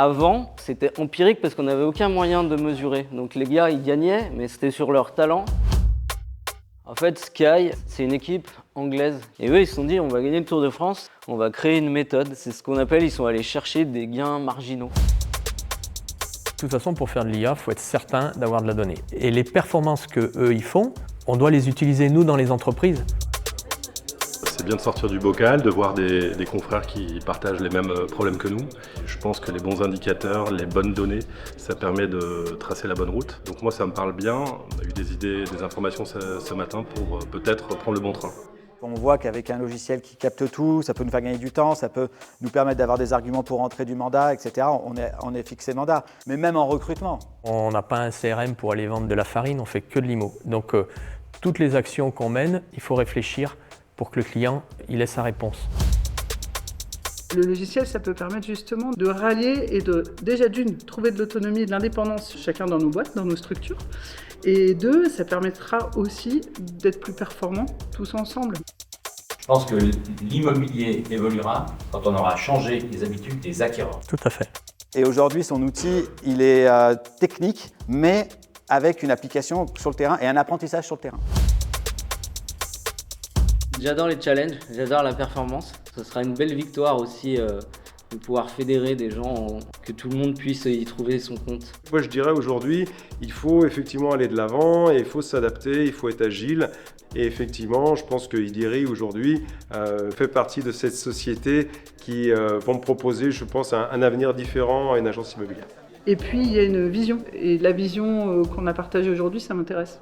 Avant, c'était empirique parce qu'on n'avait aucun moyen de mesurer. Donc les gars, ils gagnaient, mais c'était sur leur talent. En fait, Sky, c'est une équipe anglaise. Et eux, ils se sont dit, on va gagner le Tour de France, on va créer une méthode. C'est ce qu'on appelle, ils sont allés chercher des gains marginaux. De toute façon, pour faire de l'IA, il faut être certain d'avoir de la donnée. Et les performances qu'eux, ils font, on doit les utiliser, nous, dans les entreprises. C'est bien de sortir du bocal, de voir des confrères qui partagent les mêmes problèmes que nous. Je pense que les bons indicateurs, les bonnes données, ça permet de tracer la bonne route. Donc moi, ça me parle bien. On a eu des idées, des informations ce matin pour peut-être prendre le bon train. On voit qu'avec un logiciel qui capte tout, ça peut nous faire gagner du temps, ça peut nous permettre d'avoir des arguments pour rentrer du mandat, etc. On est fixé mandat, mais même en recrutement. On n'a pas un CRM pour aller vendre de la farine, on fait que de l'IMO. Donc toutes les actions qu'on mène, il faut réfléchir pour que le client il ait sa réponse. Le logiciel, ça peut permettre justement de rallier et de, déjà d'une, trouver de l'autonomie et de l'indépendance chacun dans nos boîtes, dans nos structures. Et deux, ça permettra aussi d'être plus performants tous ensemble. Je pense que l'immobilier évoluera quand on aura changé les habitudes des acquéreurs. Tout à fait. Et aujourd'hui, son outil, il est technique, mais avec une application sur le terrain et un apprentissage sur le terrain. J'adore les challenges, j'adore la performance. Ce sera une belle victoire aussi de pouvoir fédérer des gens, que tout le monde puisse y trouver son compte. Moi, je dirais aujourd'hui, il faut effectivement aller de l'avant, et il faut s'adapter, il faut être agile. Et effectivement, je pense que IDIRI aujourd'hui fait partie de cette société qui vont me proposer, je pense, un avenir différent à une agence immobilière. Et puis, il y a une vision. Et la vision qu'on a partagée aujourd'hui, ça m'intéresse.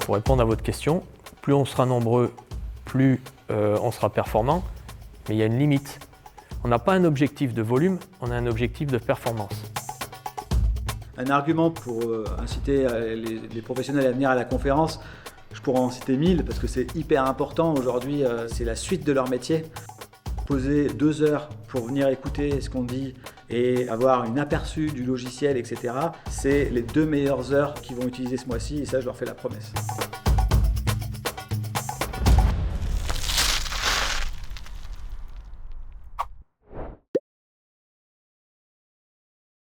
Pour répondre à votre question, plus on sera nombreux, plus on sera performant, mais il y a une limite. On n'a pas un objectif de volume, on a un objectif de performance. Un argument pour inciter les professionnels à venir à la conférence, je pourrais en citer 1000 parce que c'est hyper important aujourd'hui, c'est la suite de leur métier. Poser 2 heures pour venir écouter ce qu'on dit et avoir une aperçu du logiciel, etc. C'est les 2 meilleures heures qu'ils vont utiliser ce mois-ci et ça, je leur fais la promesse.